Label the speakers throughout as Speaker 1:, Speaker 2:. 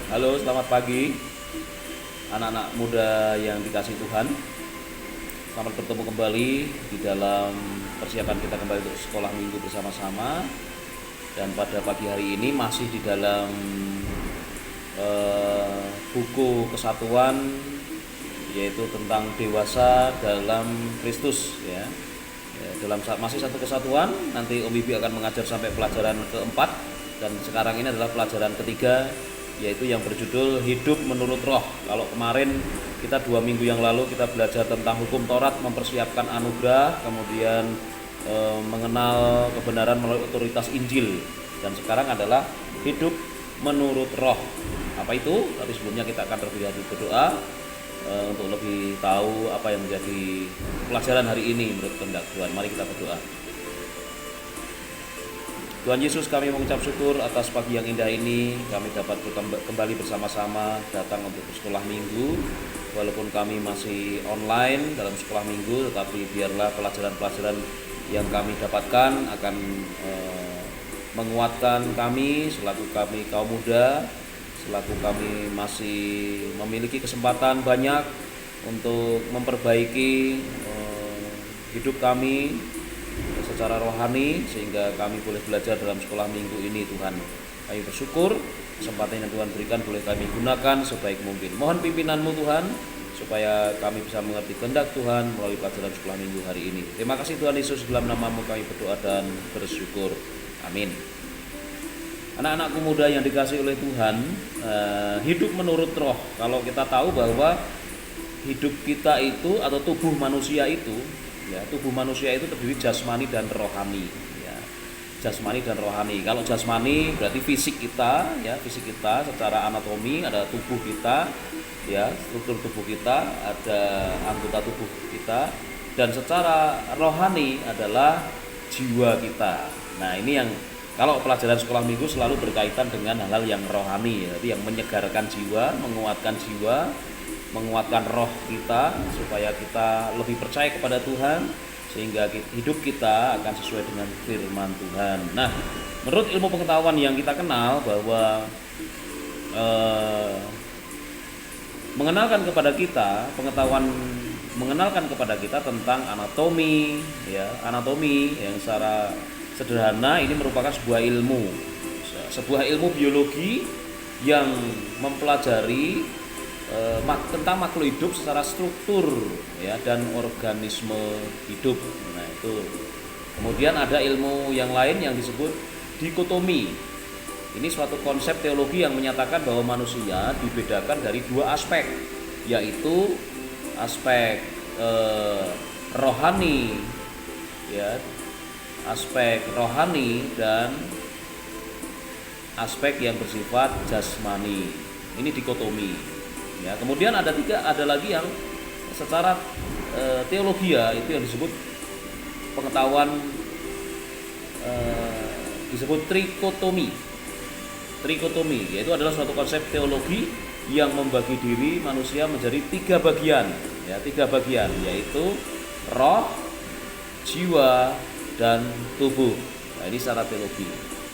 Speaker 1: Halo, selamat pagi anak-anak muda yang dikasihi Tuhan. Selamat bertemu kembali di dalam persiapan kita kembali untuk sekolah minggu bersama-sama. Dan pada pagi hari ini masih di dalam buku kesatuan, yaitu tentang dewasa dalam Kristus ya. Dalam masih satu kesatuan, nanti Om Bibi akan mengajar sampai pelajaran keempat, dan sekarang ini adalah pelajaran ketiga, yaitu yang berjudul hidup menurut roh. Kalau kemarin kita 2 minggu yang lalu kita belajar tentang hukum Taurat, mempersiapkan anugerah, kemudian mengenal kebenaran melalui otoritas Injil, dan sekarang adalah hidup menurut roh. Apa itu? Tapi sebelumnya kita akan terlebih dahulu berdoa untuk lebih tahu apa yang menjadi pelajaran hari ini menurut kehendak Tuhan. Mari kita berdoa. Tuhan Yesus, kami mengucap syukur atas pagi yang indah ini. Kami dapat kembali bersama-sama datang untuk sekolah minggu. Walaupun kami masih online dalam sekolah minggu, tetapi biarlah pelajaran-pelajaran yang kami dapatkan akan menguatkan kami selaku kami kaum muda, selaku kami masih memiliki kesempatan banyak untuk memperbaiki hidup kami secara rohani, sehingga kami boleh belajar dalam sekolah minggu ini. Tuhan, kami bersyukur kesempatan yang Tuhan berikan boleh kami gunakan sebaik mungkin. Mohon pimpinan-Mu Tuhan, supaya kami bisa mengerti kehendak Tuhan melalui pelajaran sekolah minggu hari ini. Terima kasih Tuhan Yesus, dalam nama-Mu kami berdoa dan bersyukur. Amin. Anak-anakku muda yang dikasihi oleh Tuhan, hidup menurut roh. Kalau kita tahu bahwa hidup kita itu atau tubuh manusia itu, ya, tubuh manusia itu terdiri jasmani dan rohani. Ya, jasmani dan rohani. Kalau jasmani berarti fisik kita, ya, fisik kita secara anatomi ada tubuh kita, ya, struktur tubuh kita, ada anggota tubuh kita, dan secara rohani adalah jiwa kita. Nah, ini yang kalau pelajaran sekolah minggu selalu berkaitan dengan hal-hal yang rohani, jadi yang menyegarkan jiwa, menguatkan roh kita supaya kita lebih percaya kepada Tuhan, sehingga hidup kita akan sesuai dengan firman Tuhan. Nah, menurut ilmu pengetahuan yang kita kenal bahwa mengenalkan kepada kita tentang anatomi, ya, anatomi yang secara sederhana ini merupakan sebuah ilmu biologi yang mempelajari tentang makhluk hidup secara struktur, ya, dan organisme hidup. Nah, itu. Kemudian ada ilmu yang lain yang disebut dikotomi. Ini suatu konsep teologi yang menyatakan bahwa manusia dibedakan dari 2 aspek, yaitu aspek rohani, ya, aspek rohani dan aspek yang bersifat jasmani. Ini dikotomi. Ya, kemudian ada lagi yang secara teologi, ya, itu yang disebut pengetahuan disebut trikotomi. Trikotomi yaitu adalah suatu konsep teologi yang membagi diri manusia menjadi 3 bagian, ya, 3 bagian, yaitu roh, jiwa, dan tubuh. Nah, ini secara teologi.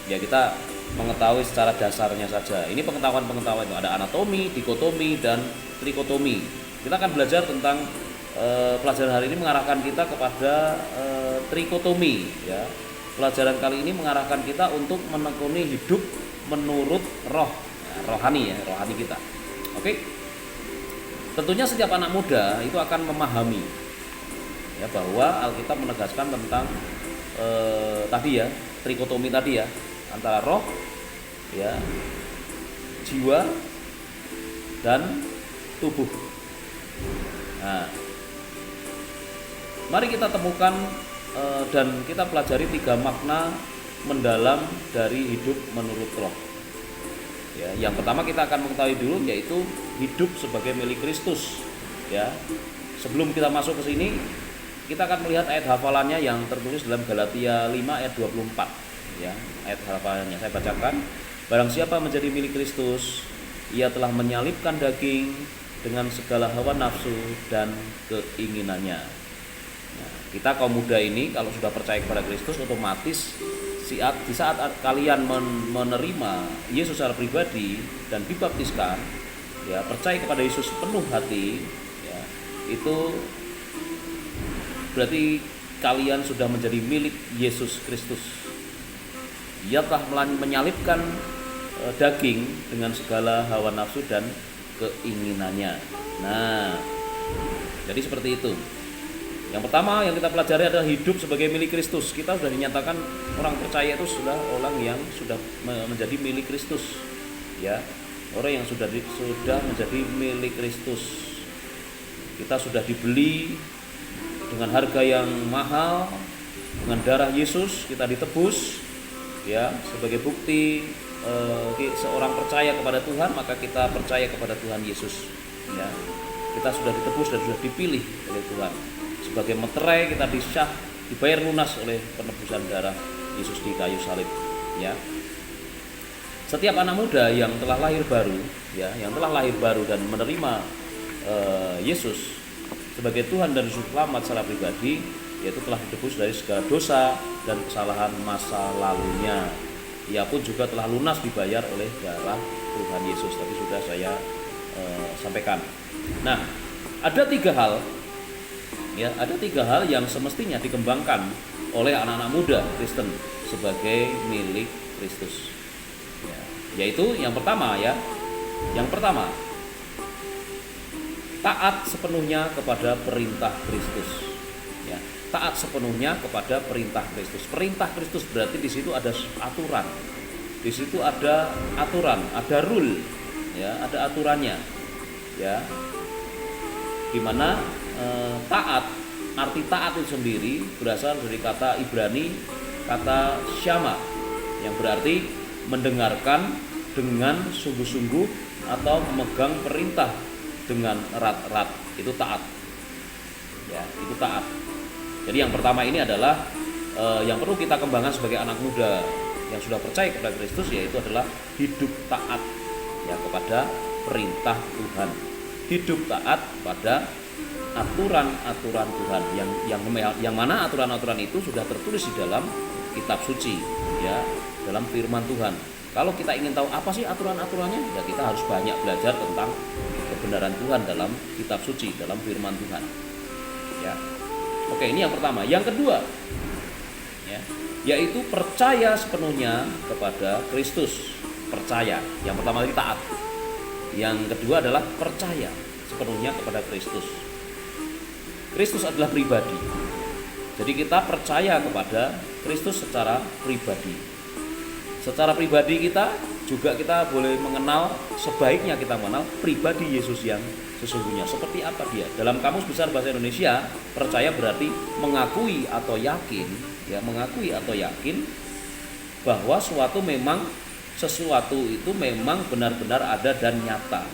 Speaker 1: Ya, kita mengetahui secara dasarnya saja. Ini pengetahuan itu ada anatomi, dikotomi, dan trikotomi. Kita akan belajar tentang pelajaran hari ini mengarahkan kita kepada trikotomi, ya. Pelajaran kali ini mengarahkan kita untuk menekuni hidup menurut roh, ya, rohani kita. Oke. Tentunya setiap anak muda itu akan memahami, ya, bahwa Alkitab menegaskan tentang tadi, ya, trikotomi tadi, ya, antara roh, ya, jiwa, dan tubuh. Nah, mari kita temukan dan kita pelajari 3 makna mendalam dari hidup menurut roh. Ya, yang pertama kita akan mengetahui dulu, yaitu hidup sebagai milik Kristus. Ya, sebelum kita masuk ke sini, kita akan melihat ayat hafalannya yang tertulis dalam Galatia 5 ayat 24. Ya, ayat hafalannya saya bacakan. Barang siapa menjadi milik Kristus, ia telah menyalibkan daging dengan segala hawa nafsu dan keinginannya. Nah, kita kaum muda ini kalau sudah percaya kepada Kristus, otomatis di saat kalian menerima Yesus secara pribadi dan dibaptiskan, ya, percaya kepada Yesus penuh hati, ya, itu berarti kalian sudah menjadi milik Yesus Kristus. Ia telah menyalibkan daging dengan segala hawa nafsu dan keinginannya. Nah, jadi seperti itu. Yang pertama yang kita pelajari adalah hidup sebagai milik Kristus. Kita sudah dinyatakan orang percaya itu sudah orang yang sudah menjadi milik Kristus, ya. Orang yang sudah menjadi milik Kristus. Kita sudah dibeli dengan harga yang mahal, dengan darah Yesus kita ditebus, ya. Sebagai bukti seorang percaya kepada Tuhan, maka kita percaya kepada Tuhan Yesus, ya. Kita sudah ditebus dan sudah dipilih oleh Tuhan. Sebagai meterai kita dibayar lunas oleh penebusan darah Yesus di kayu salib, ya. Setiap anak muda yang telah lahir baru, ya, yang telah lahir baru dan menerima Yesus sebagai Tuhan dan Juru Selamat secara pribadi, yaitu telah ditebus dari segala dosa dan kesalahan masa lalunya. Ia pun juga telah lunas dibayar oleh darah Tuhan Yesus. Tadi sudah saya sampaikan. Nah, ada tiga hal yang semestinya dikembangkan oleh anak-anak muda Kristen sebagai milik Kristus, ya, yaitu yang pertama, taat sepenuhnya kepada perintah Kristus, ya. Taat sepenuhnya kepada perintah Kristus. Perintah Kristus berarti di situ ada aturan, di situ ada aturan, ada rule, ya, ada aturannya, ya. Dimana taat, arti taat itu sendiri berasal dari kata Ibrani, kata syama, yang berarti mendengarkan dengan sungguh-sungguh atau memegang perintah dengan erat-erat. Itu taat, ya, itu taat. Jadi yang pertama ini adalah yang perlu kita kembangkan sebagai anak muda yang sudah percaya kepada Kristus, yaitu adalah hidup taat, ya, kepada perintah Tuhan. Hidup taat pada aturan-aturan Tuhan yang mana aturan-aturan itu sudah tertulis di dalam kitab suci, ya, dalam firman Tuhan. Kalau kita ingin tahu apa sih aturan-aturannya, ya kita harus banyak belajar tentang kebenaran Tuhan dalam kitab suci, dalam firman Tuhan, ya. Oke, ini yang pertama. Yang kedua, ya, yaitu percaya sepenuhnya kepada Kristus. Percaya. Yang pertama tadi taat. Yang kedua adalah percaya sepenuhnya kepada Kristus. Kristus adalah pribadi. Jadi kita percaya kepada Kristus secara pribadi. Secara pribadi kita boleh mengenal, sebaiknya kita mengenal pribadi Yesus yang sesungguhnya. Seperti apa dia? Dalam Kamus Besar Bahasa Indonesia, percaya berarti mengakui atau yakin, ya, mengakui atau yakin bahwa sesuatu itu memang benar-benar ada dan nyata.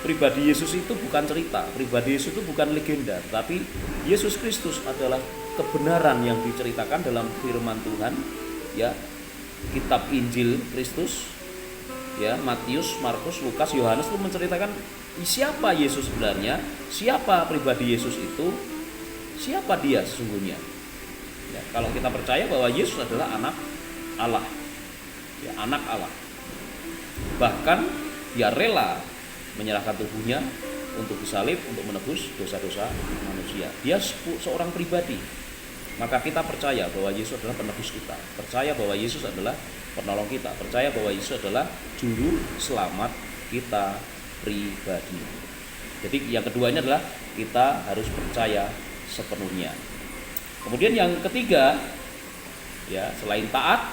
Speaker 1: Pribadi Yesus itu bukan cerita, pribadi Yesus itu bukan legenda, tapi Yesus Kristus adalah kebenaran yang diceritakan dalam firman Tuhan, ya. Kitab Injil Kristus, ya, Matius, Markus, Lukas, Yohanes itu menceritakan siapa Yesus sebenarnya, siapa pribadi Yesus itu, siapa dia sesungguhnya. Ya, kalau kita percaya bahwa Yesus adalah anak Allah, ya, anak Allah. Bahkan dia rela menyerahkan tubuhnya untuk disalib untuk menebus dosa-dosa manusia. Dia seorang pribadi. Maka kita percaya bahwa Yesus adalah penebus kita, percaya bahwa Yesus adalah penolong kita, percaya bahwa Yesus adalah juru selamat kita pribadi. Jadi yang kedua ini adalah kita harus percaya sepenuhnya. Kemudian yang ketiga, ya, selain taat,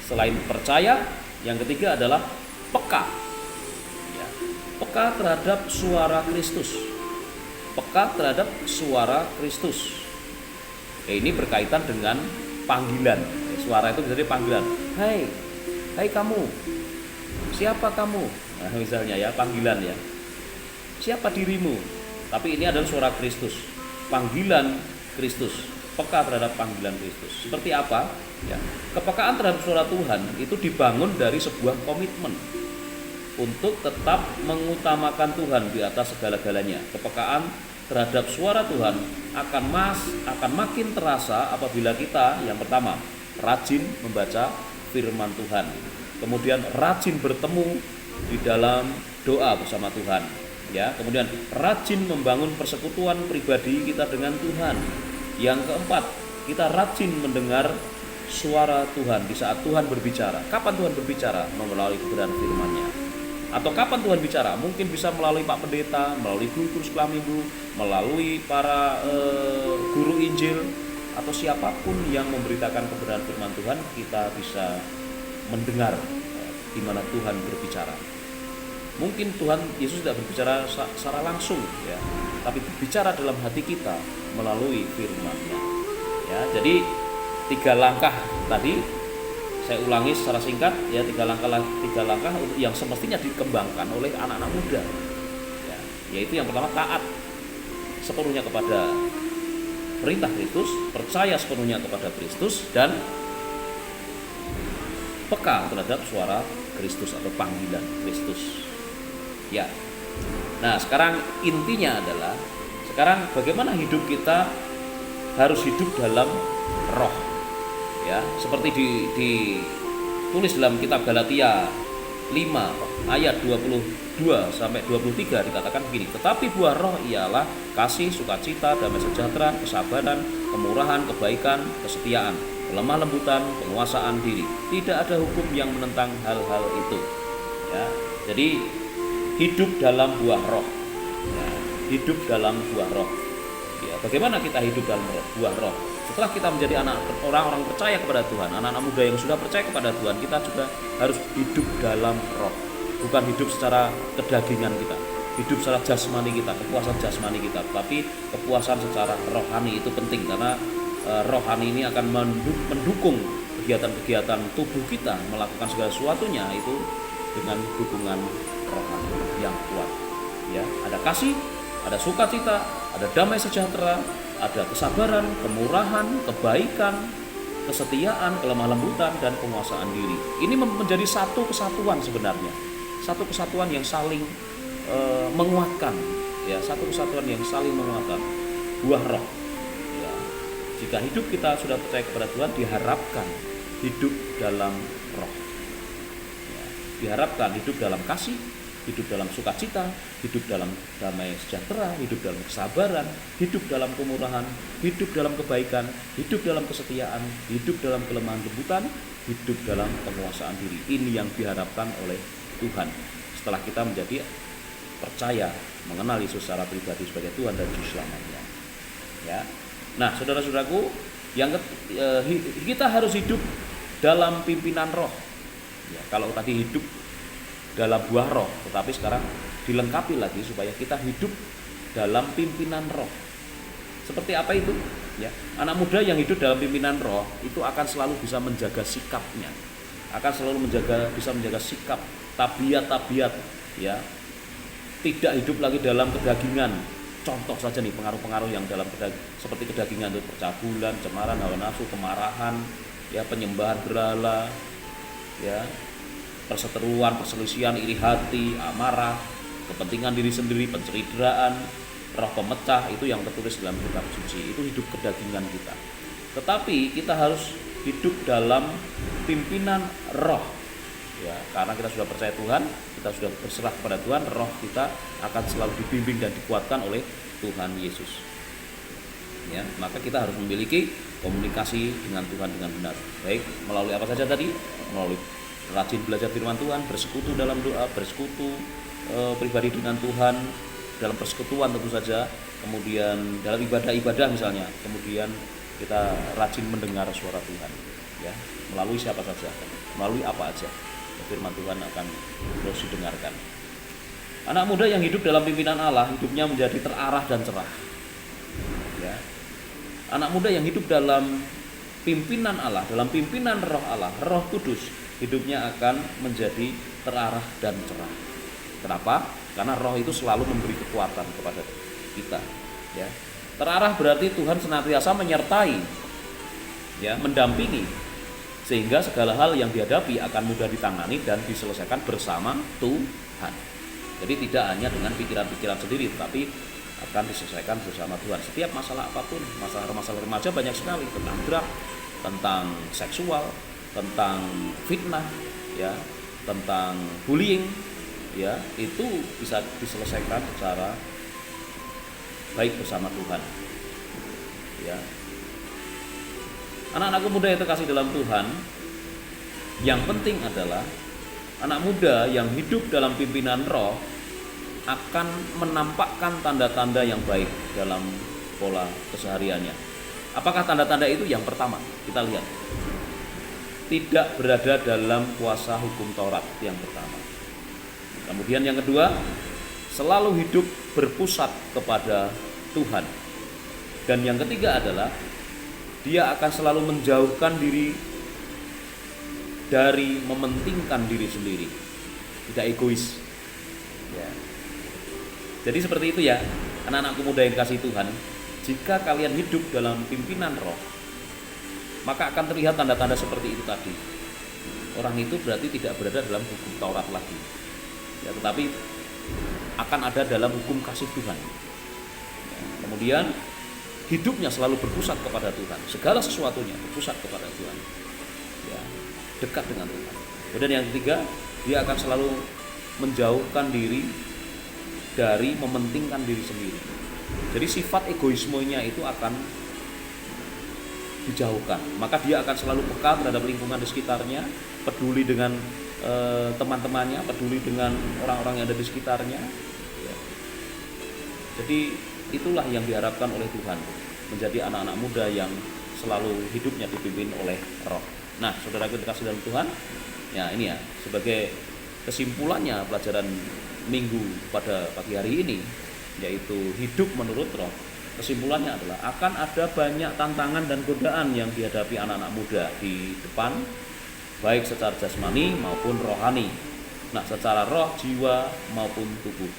Speaker 1: selain percaya, yang ketiga adalah peka. Ya, peka terhadap suara Kristus. Peka terhadap suara Kristus. Ini berkaitan dengan panggilan. Suara itu bisa jadi panggilan. Hai kamu. Siapa kamu? Nah, misalnya, ya, panggilan, ya. Siapa dirimu? Tapi ini adalah suara Kristus. Panggilan Kristus. Peka terhadap panggilan Kristus. Seperti apa? Ya. Kepekaan terhadap suara Tuhan itu dibangun dari sebuah komitmen untuk tetap mengutamakan Tuhan di atas segala-galanya. Kepekaan terhadap suara Tuhan akan makin terasa apabila kita, yang pertama, rajin membaca firman Tuhan. Kemudian rajin bertemu di dalam doa bersama Tuhan. Ya, kemudian rajin membangun persekutuan pribadi kita dengan Tuhan. Yang keempat, kita rajin mendengar suara Tuhan di saat Tuhan berbicara. Kapan Tuhan berbicara? Melalui kebenaran firman-Nya. Atau kapan Tuhan bicara? Mungkin bisa melalui Pak Pendeta, melalui guru sekolah minggu, melalui para guru Injil, atau siapapun yang memberitakan kebenaran firman Tuhan, kita bisa mendengar di mana Tuhan berbicara. Mungkin Tuhan Yesus tidak berbicara secara langsung, ya, tapi berbicara dalam hati kita melalui firman-Nya. Ya, jadi 3 langkah tadi saya ulangi secara singkat, ya, 3 langkah yang semestinya dikembangkan oleh anak-anak muda, ya, yaitu yang pertama, taat sepenuhnya kepada perintah Kristus, percaya sepenuhnya kepada Kristus, dan peka terhadap suara Kristus atau panggilan Kristus. Ya. Nah, sekarang intinya adalah sekarang bagaimana hidup kita harus hidup dalam roh. Ya, seperti ditulis dalam kitab Galatia 5 ayat 22 sampai 23 dikatakan begini, tetapi buah roh ialah kasih, sukacita, damai sejahtera, kesabaran, kemurahan, kebaikan, kesetiaan, lemah lembutan, penguasaan diri. Tidak ada hukum yang menentang hal-hal itu. Ya, jadi hidup dalam buah roh. Ya, hidup dalam buah roh. Ya, bagaimana kita hidup dalam buah roh? Setelah kita menjadi orang-orang percaya kepada Tuhan, anak-anak muda yang sudah percaya kepada Tuhan, kita juga harus hidup dalam roh. Bukan hidup secara kedagingan kita, hidup secara jasmani kita, kepuasan jasmani kita, tapi kepuasan secara rohani itu penting, karena rohani ini akan mendukung kegiatan-kegiatan tubuh kita melakukan segala sesuatunya itu dengan dukungan rohani yang kuat. Ya, ada kasih, ada sukacita, ada damai sejahtera, ada kesabaran, kemurahan, kebaikan, kesetiaan, kelemah lembutan, dan penguasaan diri. Ini menjadi satu kesatuan sebenarnya, satu kesatuan yang saling menguatkan, ya, satu kesatuan yang saling menguatkan. Buah roh. Ya. Jika hidup kita sudah percaya kepada Tuhan, diharapkan hidup dalam roh. Ya. Diharapkan hidup dalam kasih, hidup dalam sukacita, hidup dalam damai sejahtera, hidup dalam kesabaran, hidup dalam kemurahan, hidup dalam kebaikan, hidup dalam kesetiaan, hidup dalam kelemahan lembutan, hidup dalam penguasaan diri. Ini yang diharapkan oleh Tuhan setelah kita menjadi percaya, mengenal Yesus secara pribadi sebagai Tuhan dan Juru Selamatnya. Ya. Nah, saudara-saudaraku, kita harus hidup dalam pimpinan roh. Ya, kalau tadi hidup dalam buah roh, tetapi sekarang dilengkapi lagi supaya kita hidup dalam pimpinan roh. Seperti apa itu? Ya, anak muda yang hidup dalam pimpinan roh itu akan selalu bisa menjaga sikapnya, akan selalu bisa menjaga sikap, tabiat-tabiat, ya, tidak hidup lagi dalam kedagingan. Contoh saja nih pengaruh-pengaruh yang dalam seperti kedagingan itu percabulan, cemaran, hawa nafsu, kemarahan, ya, penyembahan berhala, ya, perseteruan, perselisihan, iri hati, amarah, kepentingan diri sendiri, pencerideraan, roh pemecah, itu yang tertulis dalam kitab suci. Itu hidup kedagingan kita. Tetapi kita harus hidup dalam pimpinan roh. Ya, karena kita sudah percaya Tuhan, kita sudah berserah kepada Tuhan, roh kita akan selalu dibimbing dan dikuatkan oleh Tuhan Yesus. Ya, maka kita harus memiliki komunikasi dengan Tuhan dengan benar. Baik, melalui apa saja tadi? Melalui rajin belajar firman Tuhan, bersekutu dalam doa, bersekutu pribadi dengan Tuhan, dalam persekutuan tentu saja, kemudian dalam ibadah-ibadah misalnya, kemudian kita rajin mendengar suara Tuhan, ya, melalui siapa saja, melalui apa aja, firman Tuhan akan terus didengarkan. Anak muda yang hidup dalam pimpinan Allah, hidupnya menjadi terarah dan cerah. Ya. Anak muda yang hidup dalam pimpinan Allah, dalam pimpinan roh Allah, Roh Kudus, hidupnya akan menjadi terarah dan cerah. Kenapa? Karena roh itu selalu memberi kekuatan kepada kita. Ya. Terarah berarti Tuhan senantiasa menyertai, ya, mendampingi, sehingga segala hal yang dihadapi akan mudah ditangani dan diselesaikan bersama Tuhan. Jadi tidak hanya dengan pikiran-pikiran sendiri, tapi akan diselesaikan bersama Tuhan. Setiap masalah apapun, masalah remaja banyak sekali, tentang drug, tentang seksual, tentang fitnah, ya, tentang bullying, ya, itu bisa diselesaikan secara baik bersama Tuhan. Ya. Anak-anakku muda yang terkasih dalam Tuhan, yang penting adalah anak muda yang hidup dalam pimpinan Roh akan menampakkan tanda-tanda yang baik dalam pola kesehariannya. Apakah tanda-tanda itu? Yang pertama, kita lihat, tidak berada dalam kuasa hukum Taurat, yang pertama. Kemudian yang kedua, selalu hidup berpusat kepada Tuhan. Dan yang ketiga adalah dia akan selalu menjauhkan diri dari mementingkan diri sendiri, tidak egois. Ya. Jadi seperti itu ya, anak-anakku muda yang kasih Tuhan. Jika kalian hidup dalam pimpinan Roh, maka akan terlihat tanda-tanda seperti itu tadi. Orang itu berarti tidak berada dalam hukum Taurat lagi, ya, tetapi akan ada dalam hukum kasih Tuhan. Ya. Kemudian hidupnya selalu berpusat kepada Tuhan, segala sesuatunya berpusat kepada Tuhan, ya, dekat dengan Tuhan. Kemudian yang ketiga, dia akan selalu menjauhkan diri dari mementingkan diri sendiri. Jadi sifat egoismenya itu akan dijauhkan. Maka dia akan selalu peka terhadap lingkungan di sekitarnya, peduli dengan teman-temannya, peduli dengan orang-orang yang ada di sekitarnya. Ya. Jadi itulah yang diharapkan oleh Tuhan, menjadi anak-anak muda yang selalu hidupnya dipimpin oleh Roh. Nah, saudaraku dikasih dalam Tuhan, ya ini ya, sebagai kesimpulannya pelajaran minggu pada pagi hari ini, yaitu hidup menurut Roh. Kesimpulannya adalah akan ada banyak tantangan dan godaan yang dihadapi anak-anak muda di depan, baik secara jasmani maupun rohani. Nah, secara roh, jiwa maupun tubuh.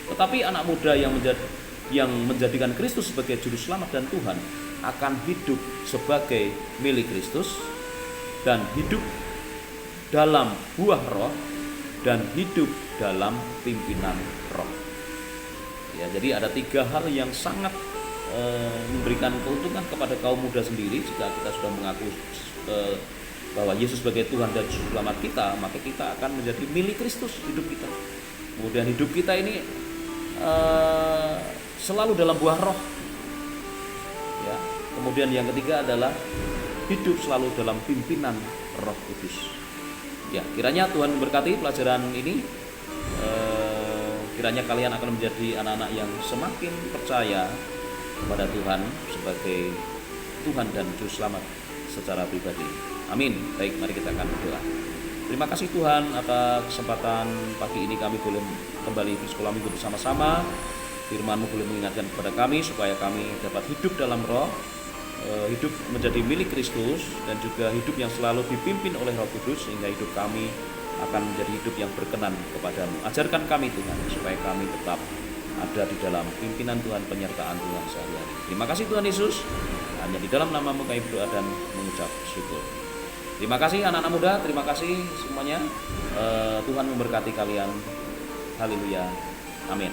Speaker 1: Tetapi anak muda yang menjadikan Kristus sebagai juru selamat dan Tuhan akan hidup sebagai milik Kristus dan hidup dalam buah Roh dan hidup dalam pimpinan Roh. Ya, jadi ada 3 hal yang sangat memberikan keuntungan kepada kaum muda sendiri. Jika kita sudah mengaku bahwa Yesus sebagai Tuhan dan Juru Selamat kita, maka kita akan menjadi milik Kristus hidup kita. Kemudian hidup kita ini selalu dalam buah Roh. Ya. Kemudian yang ketiga adalah hidup selalu dalam pimpinan Roh Kudus. Ya, kiranya Tuhan memberkati pelajaran ini. Kiranya kalian akan menjadi anak-anak yang semakin percaya kepada Tuhan sebagai Tuhan dan Juru Selamat secara pribadi. Amin. Baik, mari kita akan berdoa. Terima kasih Tuhan atas kesempatan pagi ini kami boleh kembali di sekolah minggu bersama-sama. Firman-Mu boleh mengingatkan kepada kami supaya kami dapat hidup dalam Roh, hidup menjadi milik Kristus, dan juga hidup yang selalu dipimpin oleh Roh Kudus, sehingga hidup kami akan menjadi hidup yang berkenan kepadamu. Ajarkan kami Tuhan supaya kami tetap ada di dalam pimpinan Tuhan, penyertaan Tuhan sehari-hari. Terima kasih Tuhan Yesus. Hanya di dalam nama-Mu kami berdoa dan mengucap syukur. Terima kasih anak-anak muda, terima kasih semuanya. Tuhan memberkati kalian. Haleluya. Amin.